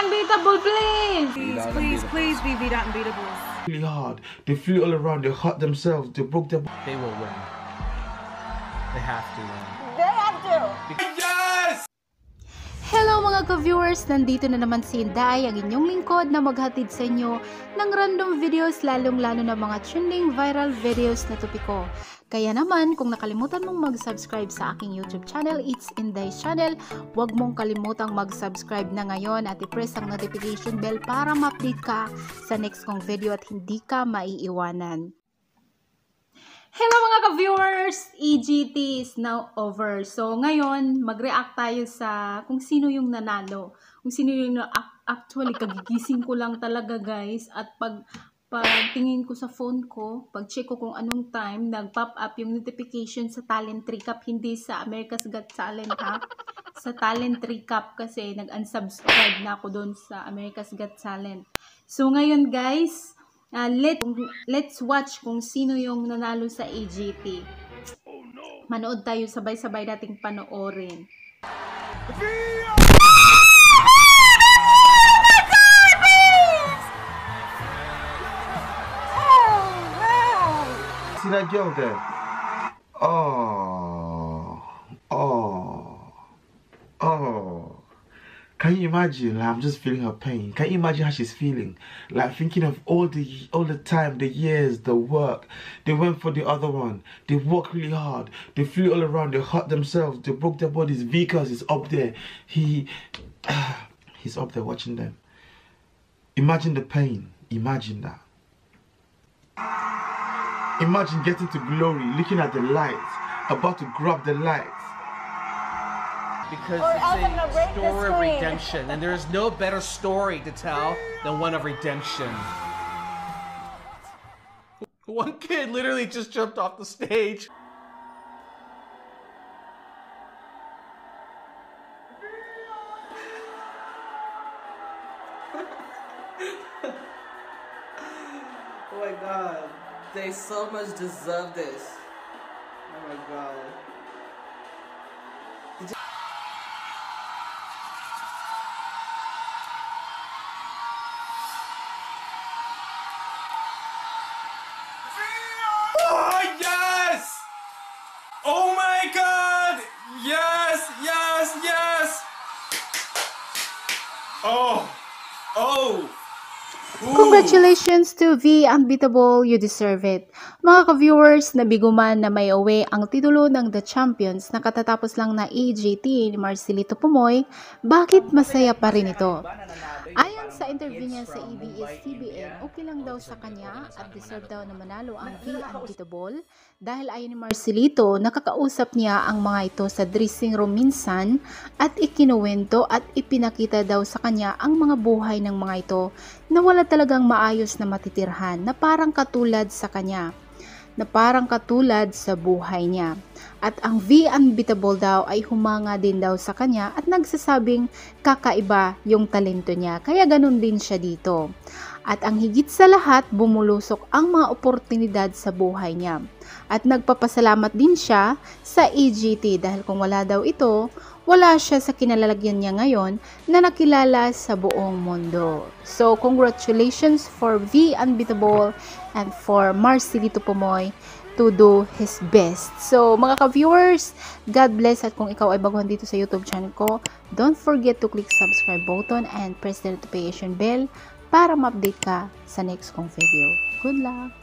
Unbeatable, please! Please be V Unbeatable. Really hard. They flew all around. They hurt themselves. They broke their. They will win. They have to win. They have to. Yes! Hello mga ka-viewers! Nandito na naman si Inday, ang inyong lingkod na maghatid sa inyo ng random videos, lalong-lalo na mga trending viral videos na topiko. Kaya naman, kung nakalimutan mong mag-subscribe sa aking YouTube channel, It's Inday's Channel, huwag mong kalimutang mag-subscribe na ngayon at i-press ang notification bell para ma-update ka sa next kong video at hindi ka maiiwanan. Hello mga ka-viewers! EGT is now over. So ngayon, mag-react tayo sa kung sino yung nanalo. Kung sino yung actually kagigising ko lang talaga guys. At pag tingin ko sa phone ko, pag check ko kung anong time, nag-pop up yung notification sa Talent Recap, hindi sa America's Got Talent ha. Sa Talent Recap kasi nag-unsubscribe na ako doon sa America's Got Talent. So ngayon guys, let's watch kung sino yung nanalo sa AGT. Manood tayo, sabay-sabay nating panoorin. See that girl there? Oh. Can you imagine? Like, I'm just feeling her pain. Can you imagine how she's feeling? Like thinking of all the time, the years, the work. They went for the other one. They worked really hard. They flew all around. They hurt themselves. They broke their bodies. Vickers is up there. He's up there watching them. Imagine the pain. Imagine that. Imagine getting to glory, looking at the lights, about to grab the lights. Because it's a story of redemption, and there is no better story to tell than one of redemption. One kid literally just jumped off the stage. Oh my god, they so much deserve this. Oh my god. Oh yes! Oh my god! Yes, yes, yes! Oh! Congratulations to V Unbeatable, you deserve it. Mga ka-viewers, nabigo man na may uwi ang titulo ng The Champions na katatapos lang na AGT ni Marcelito Pumoy, bakit masaya pa rin ito? Ayon sa interview niya sa ABS-CBN, okay lang daw sa kanya at deserve daw na manalo ang V Unbeatable dahil ayon ni Marcelito, nakakausap niya ang mga ito sa dressing room minsan at ikinuwento at ipinakita daw sa kanya ang mga buhay ng mga ito na wala talagang maayos na matitirhan na parang katulad sa kanya, na parang katulad sa buhay niya. At ang V Unbeatable daw ay humanga din daw sa kanya at nagsasabing kakaiba yung talento niya, kaya ganun din siya dito. At ang higit sa lahat, bumulusok ang mga oportunidad sa buhay niya. At nagpapasalamat din siya sa AGT dahil kung wala daw ito, wala siya sa kinalalagyan niya ngayon na nakilala sa buong mundo. So, congratulations for V Unbeatable and for Marcelito Pumoy to do his best. So, mga ka-viewers, God bless, at kung ikaw ay baguhan dito sa YouTube channel ko, don't forget to click subscribe button and press the notification bell para ma-update ka sa next kong video. Good luck!